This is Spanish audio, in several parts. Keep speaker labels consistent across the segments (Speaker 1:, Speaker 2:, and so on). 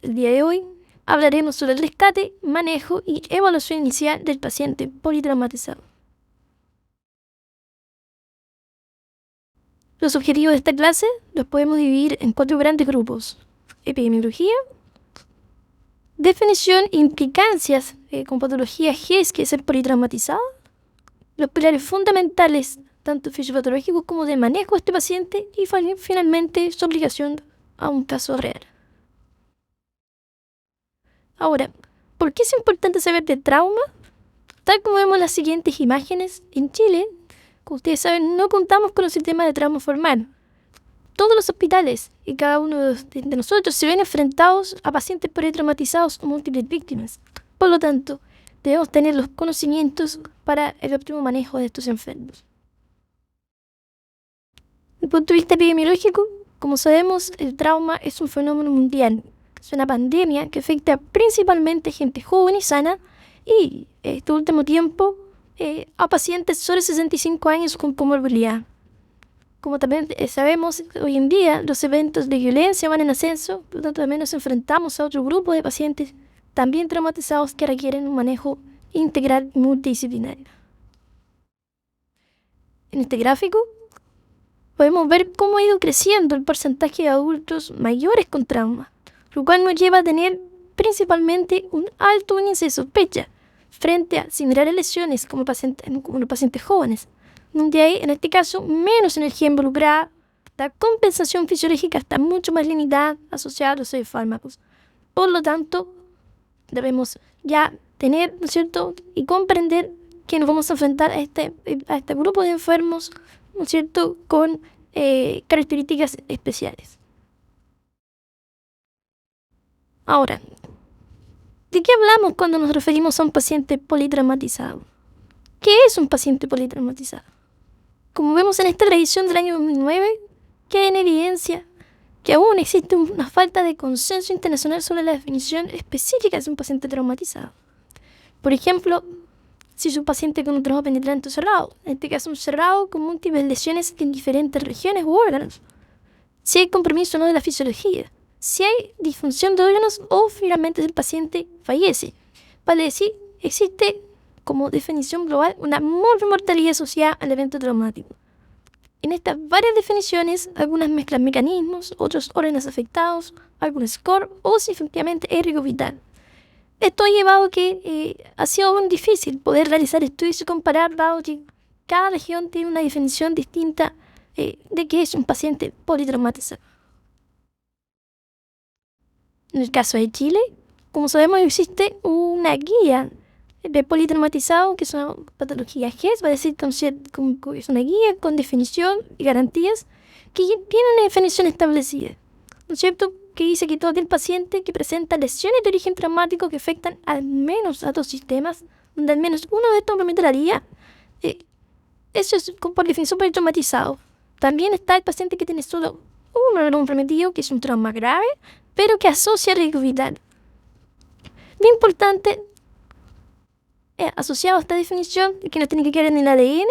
Speaker 1: El día de hoy hablaremos sobre el rescate, manejo y evaluación inicial del paciente politraumatizado. Los objetivos de esta clase los podemos dividir en 4 grandes grupos: epidemiología, definición e implicancias con patología GES, que es el politraumatizado, los pilares fundamentales tanto fisiopatológicos como de manejo de este paciente y finalmente su aplicación a un caso real. Ahora, ¿por qué es importante saber de trauma? Tal como vemos en las siguientes imágenes, en Chile, como ustedes saben, no contamos con un sistema de trauma formal. Todos los hospitales y cada uno de nosotros se ven enfrentados a pacientes politraumatizados o múltiples víctimas. Por lo tanto, debemos tener los conocimientos para el óptimo manejo de estos enfermos. Desde el punto de vista epidemiológico, como sabemos, el trauma es un fenómeno mundial. Es una pandemia que afecta principalmente a gente joven y sana y, este último tiempo, a pacientes sobre 65 años con comorbilidad. Como también sabemos, hoy en día los eventos de violencia van en ascenso, por lo tanto también nos enfrentamos a otro grupo de pacientes también traumatizados que requieren un manejo integral y multidisciplinario. En este gráfico podemos ver cómo ha ido creciendo el porcentaje de adultos mayores con trauma, lo cual nos lleva a tener principalmente un alto índice de sospecha frente a similares lesiones como los pacientes jóvenes, donde hay, en este caso, menos energía involucrada. La compensación fisiológica está mucho más limitada asociada a los fármacos. Por lo tanto, debemos ya tener, ¿no es cierto?, y comprender que nos vamos a enfrentar a este grupo de enfermos, ¿no es cierto?, con características especiales. Ahora, ¿de qué hablamos cuando nos referimos a un paciente politraumatizado? ¿Qué es un paciente politraumatizado? Como vemos en esta revisión del año 2009, queda en evidencia que aún existe una falta de consenso internacional sobre la definición específica de un paciente traumatizado. Por ejemplo, si es un paciente con un trauma penetrante cerrado, en este caso un cerrado con múltiples lesiones en diferentes regiones u órganos, si hay compromiso o no de la fisiología, si hay disfunción de órganos o finalmente el paciente fallece. Vale decir, existe como definición global una mortalidad asociada al evento traumático. En estas varias definiciones, algunas mezclan mecanismos, otros órganos afectados, algún score o si efectivamente es riesgo vital. Esto ha llevado a que ha sido aún difícil poder realizar estudios y comparar, dado que cada región tiene una definición distinta de qué es un paciente politraumatizado. En el caso de Chile, como sabemos, existe una guía de politraumatizado, que es una patología GES, va a decir que es una guía con definición y garantías que tiene una definición establecida, ¿no es cierto?, que dice que todo el paciente que presenta lesiones de origen traumático que afectan al menos a 2 sistemas, donde al menos uno de estos comprometería, eso es por definición politraumatizado. También está el paciente que tiene solo un órgano comprometido, que es un trauma grave, pero que asocia riesgo vital. Lo importante asociado a esta definición, que no tiene que quedar en el ADN,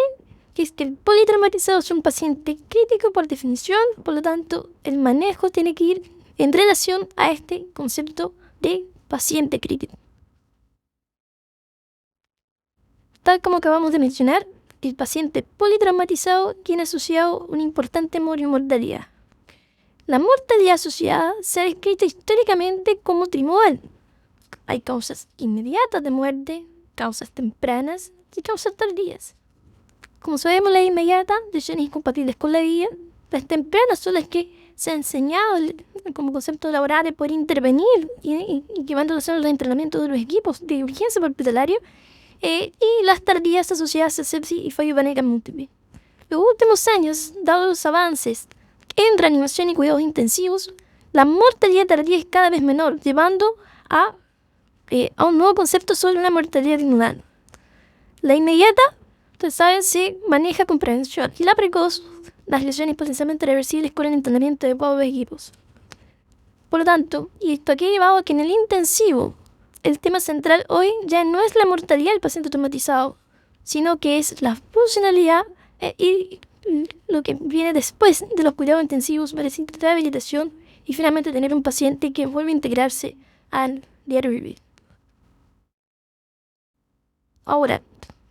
Speaker 1: que es que el politraumatizado es un paciente crítico por definición, por lo tanto el manejo tiene que ir en relación a este concepto de paciente crítico. Tal como acabamos de mencionar, el paciente politraumatizado tiene asociado una importante mortalidad. La mortalidad asociada se ha descrito históricamente como trimodal. Hay causas inmediatas de muerte, causas tempranas y causas tardías. Como sabemos, la inmediata, lesiones incompatibles con la vida. Las tempranas son las que se ha enseñado como concepto laboral de poder intervenir y llevando a los entrenamientos de los equipos de urgencia hospitalaria, y las tardías asociadas a sepsis y fallo cardíaco múltiple. Los últimos años, dado los avances en reanimación y cuidados intensivos, la mortalidad tardía es cada vez menor, llevando a un nuevo concepto sobre una mortalidad inmune. La inmediata, ustedes saben, se maneja con prevención, y la precoz, las lesiones potencialmente reversibles con el entrenamiento de adecuado de equipos. Por lo tanto, y esto aquí ha llevado a que en el intensivo, el tema central hoy ya no es la mortalidad del paciente traumatizado, sino que es la funcionalidad y lo que viene después de los cuidados intensivos para la rehabilitación y finalmente tener un paciente que vuelve a integrarse al diario vivir. Ahora,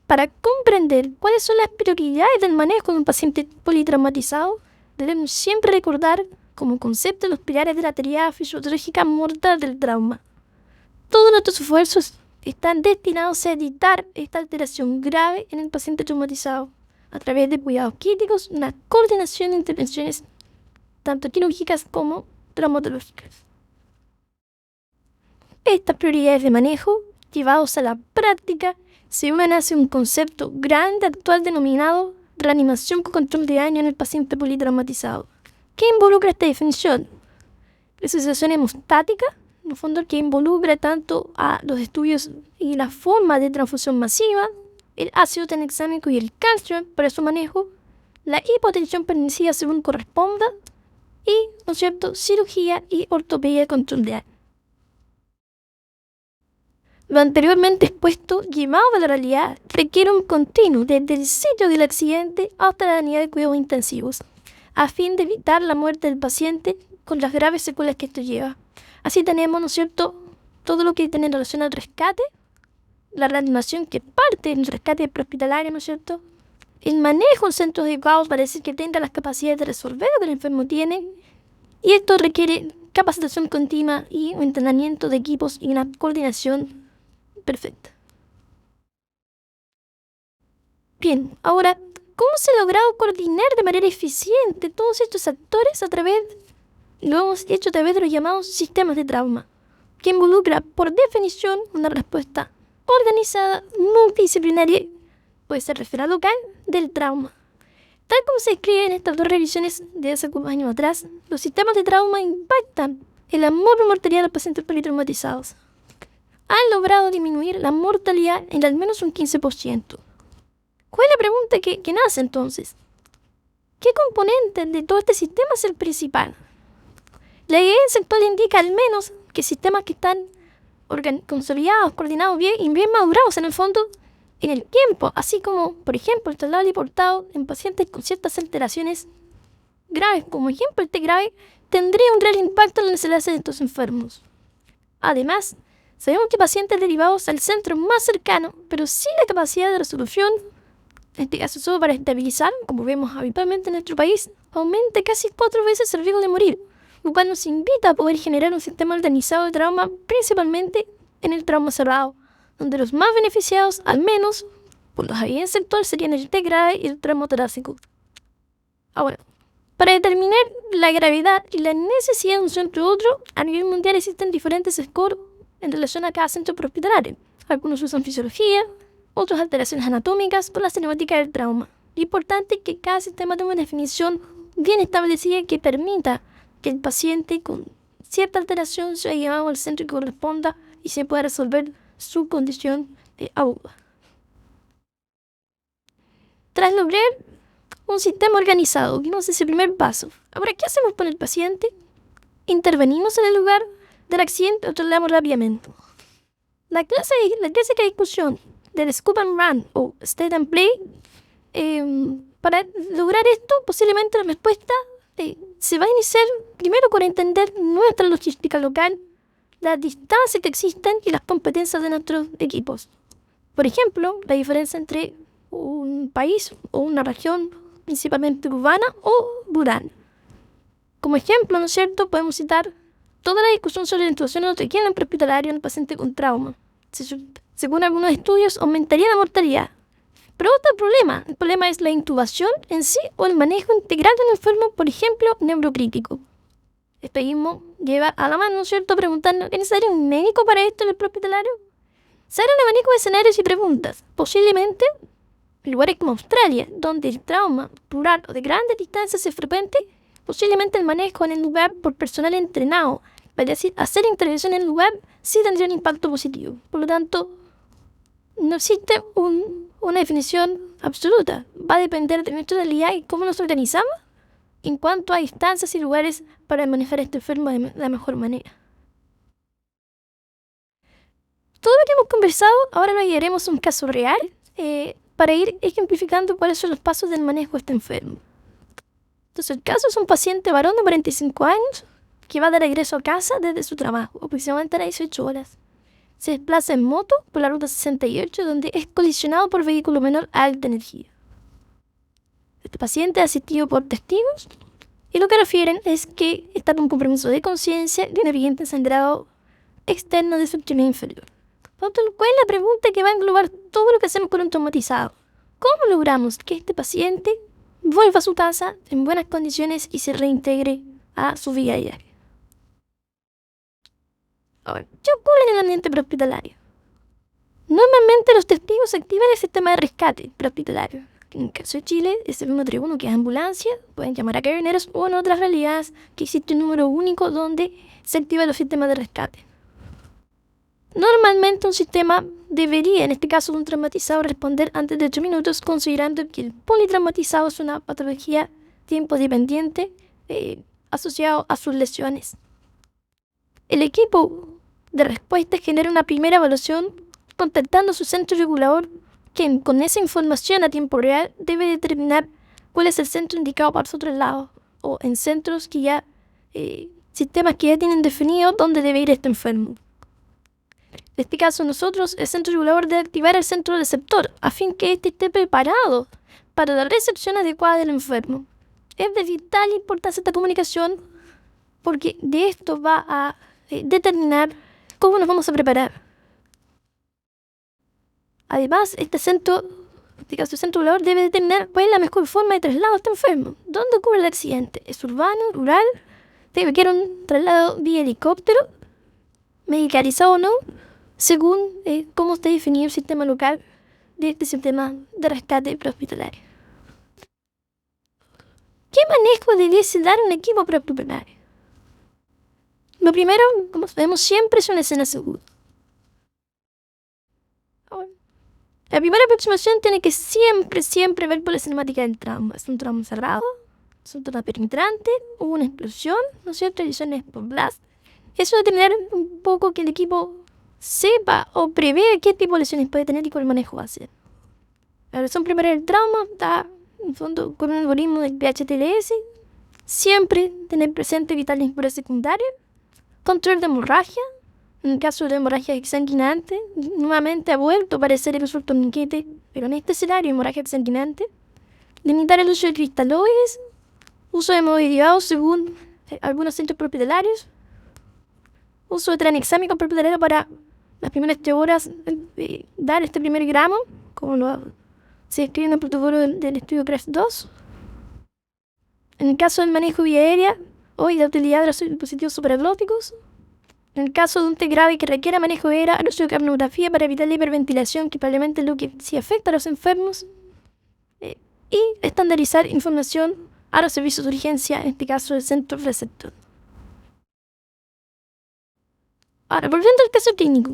Speaker 1: para comprender cuáles son las prioridades del manejo de un paciente politraumatizado, debemos siempre recordar como concepto los pilares de la teoría fisiológica mortal del trauma. Todos nuestros esfuerzos están destinados a evitar esta alteración grave en el paciente traumatizado a través de cuidados críticos, una coordinación de intervenciones tanto quirúrgicas como traumatológicas. Estas prioridades de manejo, llevados a la práctica, se unen hacia un concepto grande actual denominado reanimación con control de daño en el paciente politraumatizado. ¿Qué involucra esta definición? Resucitación hemostática, en el fondo que involucra tanto a los estudios y la forma de transfusión masiva, el ácido tranexámico y el calcio para su manejo, la hipotensión permisiva según corresponda y, ¿no es cierto?, cirugía y ortopedia de control de daño. Lo anteriormente expuesto, llevado a la realidad, requiere un continuo desde el sitio del accidente hasta la unidad de cuidados intensivos, a fin de evitar la muerte del paciente con las graves secuelas que esto lleva. Así tenemos, ¿no es cierto?, todo lo que tiene en relación al rescate, la reanimación que parte del rescate prehospitalario, ¿no es cierto?, el manejo en centros adecuados para decir que tenga las capacidades de resolver lo que el enfermo tiene, y esto requiere capacitación continua y un entrenamiento de equipos y una coordinación perfecta. Bien, ahora, ¿cómo se ha logrado coordinar de manera eficiente todos estos actores lo hemos hecho a través de los llamados sistemas de trauma, que involucra, por definición, una respuesta organizada, multidisciplinaria, puede ser referida local, del trauma. Tal como se escribe en estas dos revisiones de hace algunos años atrás, los sistemas de trauma impactan en la mortalidad de los pacientes politraumatizados. Han logrado disminuir la mortalidad en al menos un 15%. ¿Cuál es la pregunta que nace entonces? ¿Qué componente de todo este sistema es el principal? La evidencia actual indica al menos que sistemas que están consolidados, coordinados bien y bien madurados en el fondo, en el tiempo, así como, por ejemplo, el traslado deportado en pacientes con ciertas alteraciones graves, como ejemplo el T grave, tendría un real impacto en la necesidad de estos enfermos. Además, sabemos que pacientes derivados al centro más cercano, pero sin la capacidad de resolución, en este caso solo para estabilizar, como vemos habitualmente en nuestro país, aumenta casi 4 veces el riesgo de morir, lo cual nos invita a poder generar un sistema organizado de trauma, principalmente en el trauma cerrado, donde los más beneficiados, al menos por la evidencia actual, serían el T grave y el trauma torácico. Ahora, para determinar la gravedad y la necesidad de un centro u otro, a nivel mundial existen diferentes scores en relación a cada centro prehospitalario. Algunos usan fisiología, otros alteraciones anatómicas por la cinemática del trauma. Lo importante es que cada sistema tenga una definición bien establecida que permita que el paciente con cierta alteración sea llevado al centro que corresponda y se pueda resolver su condición aguda. Tras lograr un sistema organizado, vimos ese primer paso. Ahora, ¿qué hacemos con el paciente? Intervenimos en el lugar del accidente o trasladamos rápidamente. La clásica discusión del scoop and run o state and play, para lograr esto, posiblemente la respuesta se va a iniciar primero con entender nuestra logística local, las distancias que existen y las competencias de nuestros equipos. Por ejemplo, la diferencia entre un país o una región principalmente urbana o rural. Como ejemplo, ¿no es cierto?, podemos citar toda la discusión sobre la intubación o en el prehospitalario en el paciente con trauma. Según algunos estudios, aumentaría la mortalidad. Pero otro problema, el problema es la intubación en sí o el manejo integral de un enfermo, por ejemplo, neurocrítico. Esto mismo lleva a la mano, ¿no es cierto?, preguntando, ¿es necesario un médico para esto en el prehospitalario? Se abre un abanico de escenarios y preguntas. Posiblemente, en lugares como Australia, donde el trauma rural o de grandes distancias es frecuente, posiblemente el manejo en el lugar por personal entrenado, para hacer intervención en el lugar, sí tendría un impacto positivo. Por lo tanto, no existe una definición absoluta. Va a depender de nuestra realidad y cómo nos organizamos en cuanto a distancias y lugares para manejar a este enfermo de la mejor manera. Todo lo que hemos conversado, ahora lo llevaremos a un caso real para ir ejemplificando cuáles son los pasos del manejo de este enfermo. Entonces, el caso es un paciente varón de 45 años que va de regreso a casa desde su trabajo, aproximadamente a las 18 horas. Se desplaza en moto por la ruta 68, donde es colisionado por vehículo menor a alta energía. Este paciente es asistido por testigos y lo que refieren es que está con compromiso de conciencia y un evidente sangrado externo de su extremidad inferior. Por lo cual la pregunta que va a englobar todo lo que hacemos con un traumatizado. ¿Cómo logramos que este paciente vuelva a su casa en buenas condiciones y se reintegre a su vida diaria? Ahora, ¿qué ocurre en el ambiente prehospitalario? Normalmente los testigos activan el sistema de rescate prehospitalario. En el caso de Chile es el 131, que es ambulancia, pueden llamar a carabineros, o en otras realidades que existe un número único donde se activan los sistemas de rescate. Normalmente un sistema debería, en este caso un traumatizado, responder antes de 8 minutos, considerando que el politraumatizado es una patología tiempo dependiente asociado a sus lesiones. El equipo de respuesta genera una primera evaluación contactando a su centro regulador, quien con esa información a tiempo real debe determinar cuál es el centro indicado para su traslado, o en centros que ya, sistemas que ya tienen definido dónde debe ir este enfermo. En este caso nosotros, el centro regulador debe activar el centro receptor a fin que éste esté preparado para la recepción adecuada del enfermo. Es de vital importancia esta comunicación porque de esto va a determinar cómo nos vamos a preparar. Además, este centro regulador debe determinar cuál es la mejor forma de traslado a este enfermo. ¿Dónde ocurre el accidente? ¿Es urbano, rural? ¿Debe requerir un traslado vía helicóptero? ¿Medicalizado o no? Según cómo esté definido el sistema local de este sistema de rescate prehospitalario. ¿Qué manejo debiese dar un equipo prehospitalario? Lo primero, como sabemos, siempre es una escena segura. La primera aproximación tiene que siempre ver por la cinemática del trauma. ¿Es un trauma cerrado? ¿Es un trauma penetrante? ¿Hubo una explosión? ¿No es cierto? Lesiones por blast. Eso de tener un poco que el equipo sepa o prevé qué tipo de lesiones puede tener y cuál manejo va a hacer. La razón primera del trauma está, en fondo, con un algoritmo del PHTLS. Siempre tener presente evitar la impureza secundaria. Control de hemorragia. En el caso de hemorragia exsanguinante, nuevamente ha vuelto a aparecer el uso del torniquete, pero en este escenario, hemorragia exsanguinante. Limitar el uso de cristaloides. Uso de hemoderivados según algunos centros prehospitalarios. Uso de tranexámico prehospitalario para las primeras 3 horas dar este primer gramo, como se describe en el protocolo del estudio CREF2. En el caso del manejo vía aérea, hoy la utilidad de los dispositivos supraglóticos. En el caso de un té grave que requiera manejo aéreo, el uso de capnografía para evitar la hiperventilación, que probablemente es lo que sí afecta a los enfermos. Y estandarizar información a los servicios de urgencia, en este caso del centro receptor. Ahora, volviendo al caso clínico.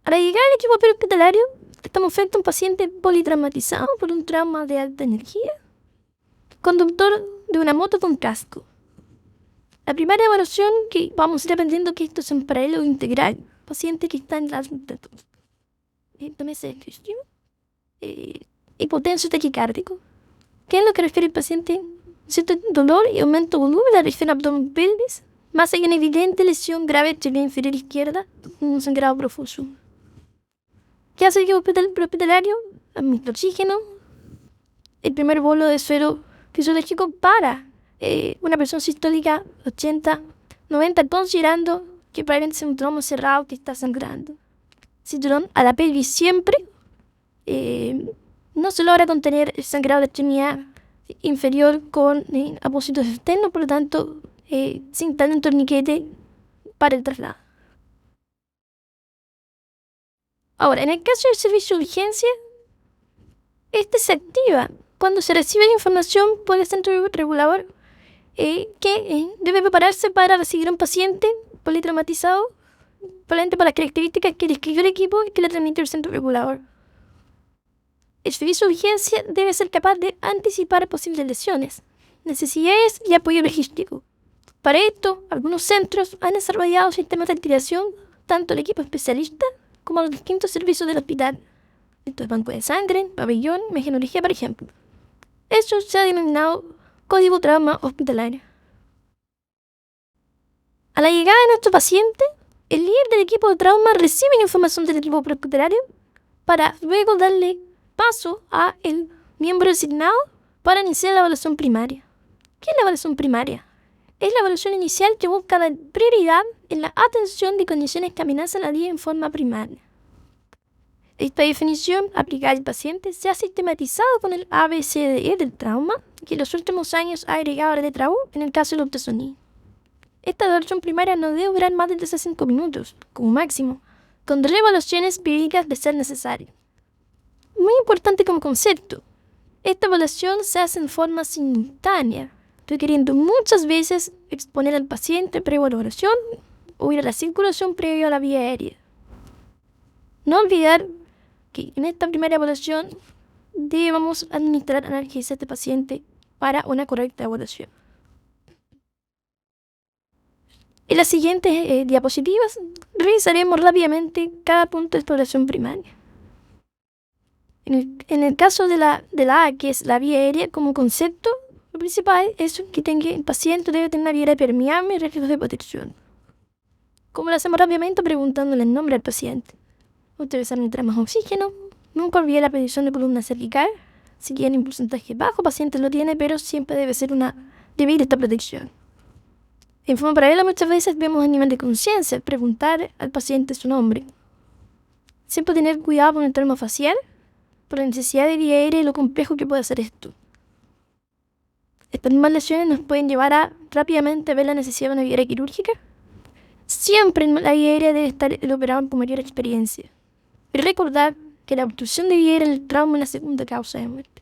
Speaker 1: Al llegar al equipo prehospitalario, estamos frente a un paciente politraumatizado por un trauma de alta energía, conductor de una moto con casco. La primera evaluación que vamos a ir aprendiendo que esto es en paralelo integral. Paciente que está en la hipotenso taquicárdico. ¿Qué es lo que refiere el paciente? Cierto dolor y aumento de volumen de la región abdomen-pelvis, más allá de una evidente lesión grave extremidad inferior izquierda, un sangrado profuso. ¿Qué hace el equipo prehospitalario? Administra oxígeno. El primer bolo de suero fisiológico para una presión sistólica 80, 90, considerando que probablemente es un trauma cerrado que está sangrando. Cinturón a la pelvis siempre. No se logra contener el sangrado de la extremidad inferior con apósitos externos, por lo tanto, se instala un torniquete para el traslado. Ahora, en el caso del servicio de urgencia, este se activa cuando se recibe la información por el centro regulador que debe prepararse para recibir a un paciente politraumatizado, probablemente por las características que describió el equipo y que le transmite el centro regulador. El servicio de urgencia debe ser capaz de anticipar posibles lesiones, necesidades y apoyo logístico. Para esto, algunos centros han desarrollado sistemas de activación, tanto el equipo especialista como los distintos servicios del hospital. Esto es banco de sangre, pabellón, mecanología, por ejemplo. Eso se ha denominado código trauma hospitalario. A la llegada de nuestro paciente, el líder del equipo de trauma recibe la información del equipo prehospitalario para luego darle paso a el miembro designado para iniciar la evaluación primaria. ¿Qué es la evaluación primaria? Es la evaluación inicial que busca dar prioridad en la atención de condiciones que amenazan la vida en forma primaria. Esta definición aplicada al paciente se ha sistematizado con el ABCDE del trauma, que en los últimos años ha agregado la letra U en el caso de la ultrasonido. Esta evaluación primaria no debe durar más de 3 a 5 minutos, como máximo, con reevaluaciones periódicas de ser necesario. Muy importante como concepto, esta evaluación se hace en forma simultánea, requiriendo muchas veces exponer al paciente pre-evaluación o ir a la circulación previo a la vía aérea. No olvidar que en esta primera evaluación debemos administrar analgesia a este paciente para una correcta evaluación. En las siguientes diapositivas revisaremos rápidamente cada punto de exploración primaria. En el caso de la A, que es la vía aérea como concepto, lo principal es que el paciente debe tener una vía aérea permeable y riesgos de protección. ¿Cómo lo hacemos rápidamente? Preguntándole el nombre al paciente. Utilizar más oxígeno. Nunca olvide la petición de columna cervical. Si tiene un porcentaje bajo, el paciente lo tiene, pero siempre debe ir esta protección. En forma paralela, muchas veces vemos a nivel de conciencia preguntar al paciente su nombre. Siempre tener cuidado con el trauma facial, por la necesidad de vía aérea y lo complejo que puede hacer esto. Estas mismas lesiones nos pueden llevar a rápidamente ver la necesidad de una vía aérea quirúrgica. Siempre en la vía aérea debe estar el operador con mayor experiencia. Y recordar que la obstrucción de vía aérea en el trauma es la segunda causa de muerte.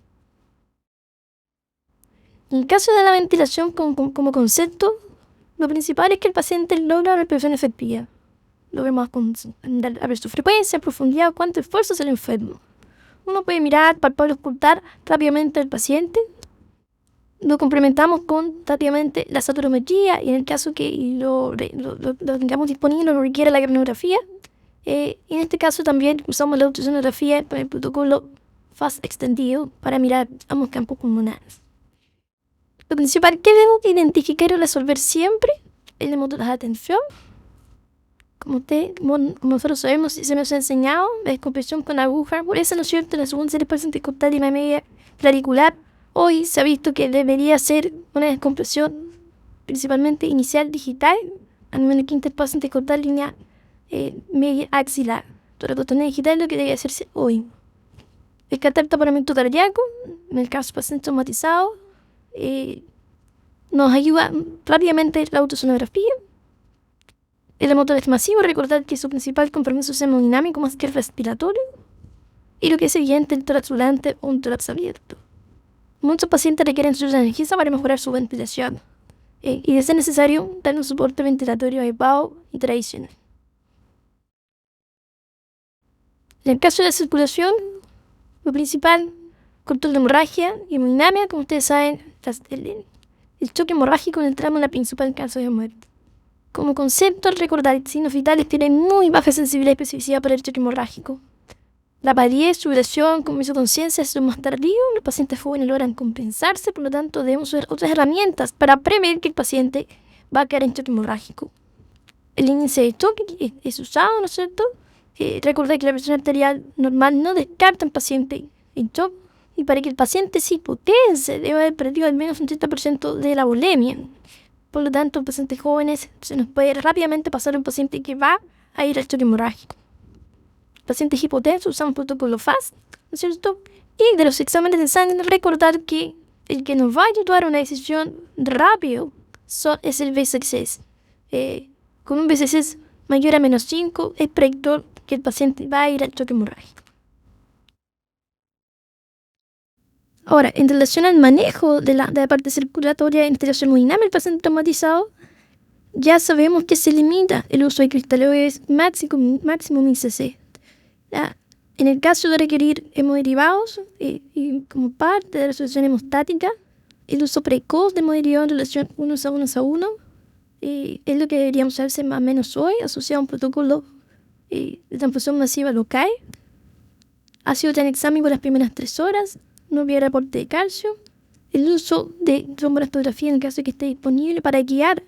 Speaker 1: En caso de la ventilación como concepto, lo principal es que el paciente logra una respiración efectiva. Lo vemos a ver su frecuencia, profundidad, cuánto esfuerzo hace el enfermo. Uno puede mirar, palpar y ocultar rápidamente al paciente. Lo complementamos con rápidamente la saturometría y en el caso que lo tengamos disponible, lo requiere la cronografía. En este caso también usamos la ultrasonografía para el protocolo FAST extendido para mirar ambos campos pulmonares. Lo principal que debemos identificar y resolver siempre es el modo de atención. Como nosotros sabemos, se nos ha enseñado la descompresión con aguja, por eso, ¿no es cierto?, la segunda serie paciente cortal y la media clavicular. Hoy se ha visto que debería ser una descompresión principalmente inicial digital, a nivel de quinta paciente cortal línea media axilar. Toda la cotonía digital es lo que debe hacerse hoy. Descartar taponamiento cardíaco, en el caso de paciente traumatizado, nos ayuda rápidamente la ultrasonografía. El hematomas masivo, recordar que su principal compromiso es hemodinámico más que el respiratorio. Y lo que es evidente, el tórax volante o un tórax abierto. Muchos pacientes requieren su analgesia para mejorar su ventilación. Y de ser necesario, dar un soporte ventilatorio adecuado y tradicional. En el caso de la circulación, lo principal, control de hemorragia y hemodinamia, como ustedes saben, el choque hemorrágico en el trauma es la principal causa de muerte. Como concepto, al recordar, signos vitales tienen muy baja sensibilidad y especificidad para el choque hemorrágico. La palidez, sudoración, como hizo conciencia, es más tardío. Los pacientes jóvenes logran compensarse, por lo tanto, debemos usar otras herramientas para prever que el paciente va a quedar en choque hemorrágico. El índice de choque es usado, ¿no es cierto? Recordar que la presión arterial normal no descarta un paciente en shock, y para que el paciente se hipotense debe haber perdido al menos un 30% de la volemia. Por lo tanto, en pacientes jóvenes se nos puede rápidamente pasar a un paciente que va a ir al choque hemorrágico. Pacientes hipotensos usamos protocolo FAST, ¿no es cierto? Y de los exámenes de sangre, recordar que el que nos va a ayudar a una decisión rápido es el VSX. Con un VSX mayor a menos 5 es predictor que el paciente va a ir al choque hemorrágico. Ahora, en relación al manejo de la parte circulatoria en interacción hemodinámica del paciente traumatizado, ya sabemos que se limita el uso de cristaloides máximo 1000 cc. En el caso de requerir hemoderivados y como parte de la resolución hemostática, el uso precoz de hemoderivados en relación 1:1:1 es lo que deberíamos hacerse más o menos hoy, asociado a un protocolo de transfusión masiva local. Ácido tranexámico las primeras 3 horas, no hubiera aporte de calcio. El uso de tromboelastografía en el caso de que esté disponible para guiar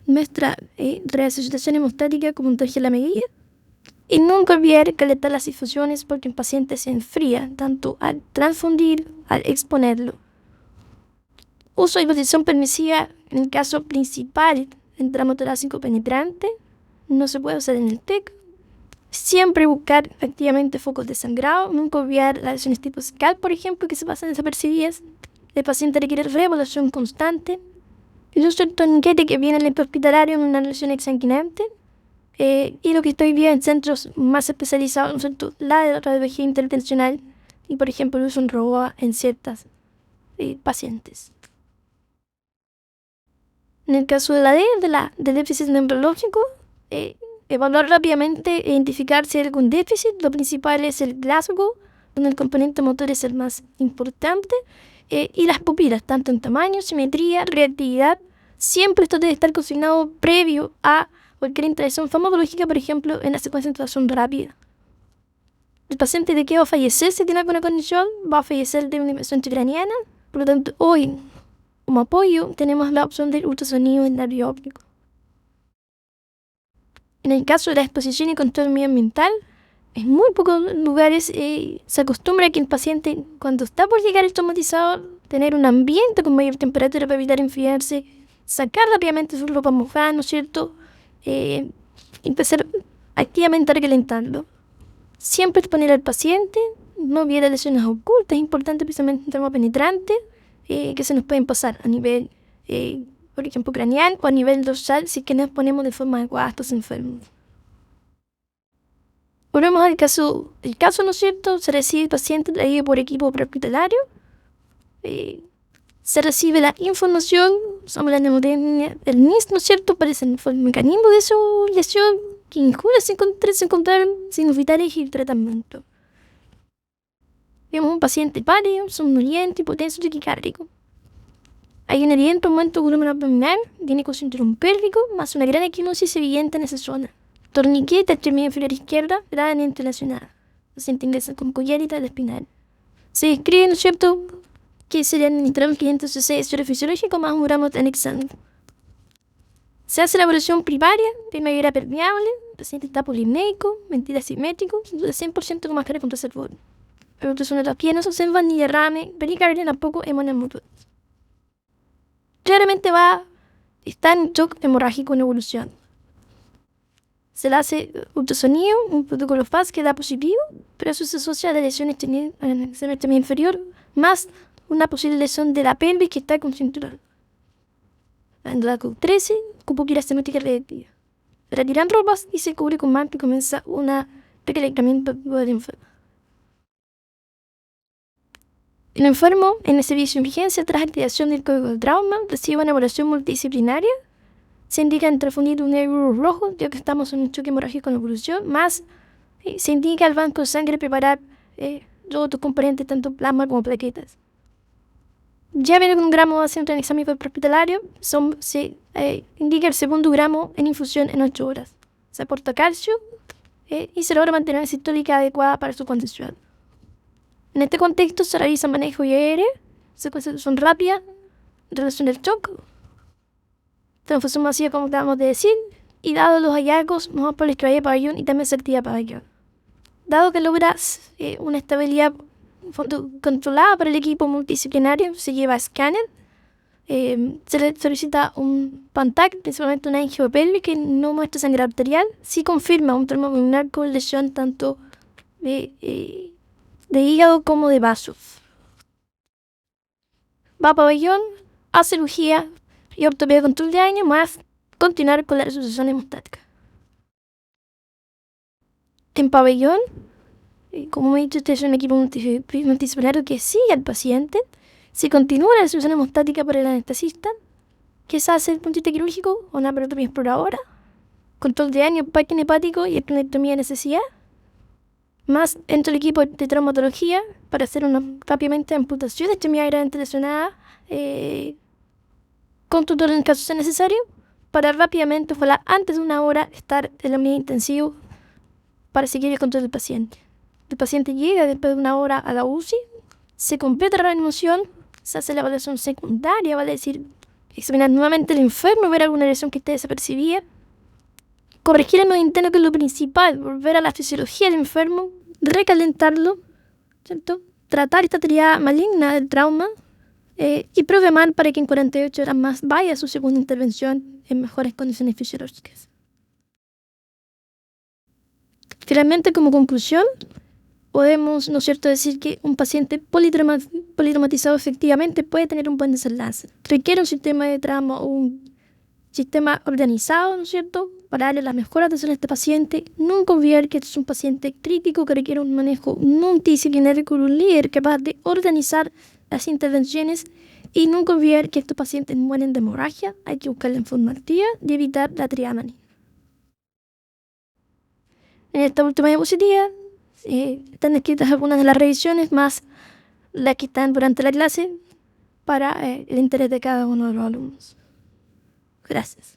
Speaker 1: nuestra resucitación hemostática como un traje a la medida. Y nunca olvidar calentar las infusiones porque el paciente se enfría tanto al transfundir, al exponerlo. Uso de posición permisiva en el caso principal en tramo torácico penetrante. No se puede usar en el TEC. Siempre buscar activamente focos de sangrado. Nunca olvidar las lesiones tipo SCALP, por ejemplo, que se pasan desapercibidas. El paciente requiere reevaluación constante. El uso del torniquete que viene en el hospitalario en una lesión exsanguinante. Y lo que estoy viendo en centros más especializados, ¿no? La radiología intervencional y, por ejemplo, el uso en ROA en ciertas pacientes. En el caso de la D, del déficit neurológico, evaluar rápidamente e identificar si hay algún déficit. Lo principal es el Glasgow, donde el componente motor es el más importante, y las pupilas, tanto en tamaño, simetría, reactividad. Siempre esto debe estar consignado previo a cualquier intervención farmacológica, por ejemplo, en la secuencia de intubación rápida. El paciente de que va a fallecer si tiene alguna condición, va a fallecer de una infección intracraniana. Por lo tanto, hoy, como apoyo, tenemos la opción del ultrasonido en nervio óptico. En el caso de la exposición y control medioambiental, en muy pocos lugares se acostumbra a que el paciente, cuando está por llegar el traumatizador, tener un ambiente con mayor temperatura para evitar enfriarse, sacar rápidamente su ropa mojada, ¿no es cierto? Empezar activamente a recalentando. Siempre exponer al paciente, no hubiera lesiones ocultas, es importante especialmente en tramo penetrante, que se nos pueden pasar a nivel, por ejemplo, craneal o a nivel dorsal si es que no exponemos de forma adecuada a estos enfermos. Volvemos al caso, ¿no es cierto? Se recibe el paciente traído por equipo prehospitalario, se recibe la información sobre la neumotecnia del NIS, ¿no es cierto? Para el mecanismo de su lesión que injura se encontraron signos vitales y tratamiento. Vemos un paciente pálido, somnoliento, hipotenso, taquicárdico. Hay un evidente aumento de volumen abdominal, tiene cinturón pélvico, más una gran equimosis evidente en esa zona. Torniquete, extremidad inferior izquierda, gravemente lesionada. Paciente ingresa con congénita de espinal. Se describe, ¿no es cierto?, que serían administrados 500 cc de suero fisiológico más 1 gramo de anexando. Se hace la evaluación primaria de madera permeable, el paciente está polimnéico, mentira simétrico, de 100% con máscara contra servor. Pero otras zonas de las piernas no se observan ni derrame, pericardia tampoco hemorragia mutua. Claramente está en shock hemorrágico en evolución. Se le hace ultrasonido, un protocolo FAST que da positivo, pero eso se asocia a la lesión en el extremo inferior, más una posible lesión de la pelvis que está con cinturón. En la COP13, con pupila simétrica reactiva. Retiran ropas y se cubre con manta y comienza un recalentamiento del enfermo. El enfermo, en el servicio de emergencia, tras activación del código de trauma, recibe una evaluación multidisciplinaria. Se indica en transfundir un nervio rojo, ya que estamos en un choque hemorrágico con evolución, más se indica al banco de sangre preparar otros componentes, tanto plasma como plaquetas. Ya viene con un gramo de centro en examen prehospitalario, se indica el segundo gramo en infusión en 8 horas. Se aporta calcio y se logra mantener una sistólica adecuada para su condición. En este contexto se realiza manejo IR, secuenciación rápida, relación del shock, transfusión masiva como acabamos de decir, y dado los hallazgos, mejor por la esclavía de pabellón y también selectividad de pabellón. Dado que logras una estabilidad controlada para el equipo multidisciplinario, se lleva a escáner, se le solicita un PANTAC, principalmente una angiopelvis que no muestra sangre arterial, sí confirma un trauma pulmonar con lesión tanto de hígado como de vasos. Va a pabellón, a cirugía y ortopedia control de daño, más continuar con la resucitación hemostática. En pabellón, como he dicho, este es un equipo multidisciplinario que sigue al paciente. Se continúa la resucitación hemostática por el anestesista, que se hace el puntito quirúrgico o una aparatomía exploradora, control de daño, parking hepático y esplenectomía de necesidad, más dentro del equipo de traumatología para hacer rápidamente amputación de extremidad gravemente lesionada, con tutor en caso sea necesario, para rápidamente, ojalá antes de 1 hora, estar en la unidad intensiva para seguir el control del paciente. El paciente llega después de 1 hora a la UCI, se completa la reanimación, se hace la evaluación secundaria, vale decir, examinar nuevamente el enfermo, ver alguna lesión que esté desapercibida, corregir el modo interno, que es lo principal, volver a la fisiología del enfermo, recalentarlo, ¿cierto? Tratar esta teoría maligna del trauma y programar para que en 48 horas más vaya a su segunda intervención en mejores condiciones fisiológicas. Finalmente, como conclusión, podemos, ¿no es cierto?, decir que un paciente politraumatizado efectivamente puede tener un buen desenlace. Requiere un sistema de trauma o un sistema organizado, ¿no es cierto?, para darle la mejor atención a este paciente. Nunca olvidar que este es un paciente crítico que requiere un manejo multidisciplinario con un líder capaz de organizar las intervenciones, y nunca olvidar que estos pacientes mueren de hemorragia. Hay que buscar la forma activa y evitar la triada maligna. En esta última diapositiva están descritas algunas de las revisiones más las que están durante la clase para el interés de cada uno de los alumnos. Gracias.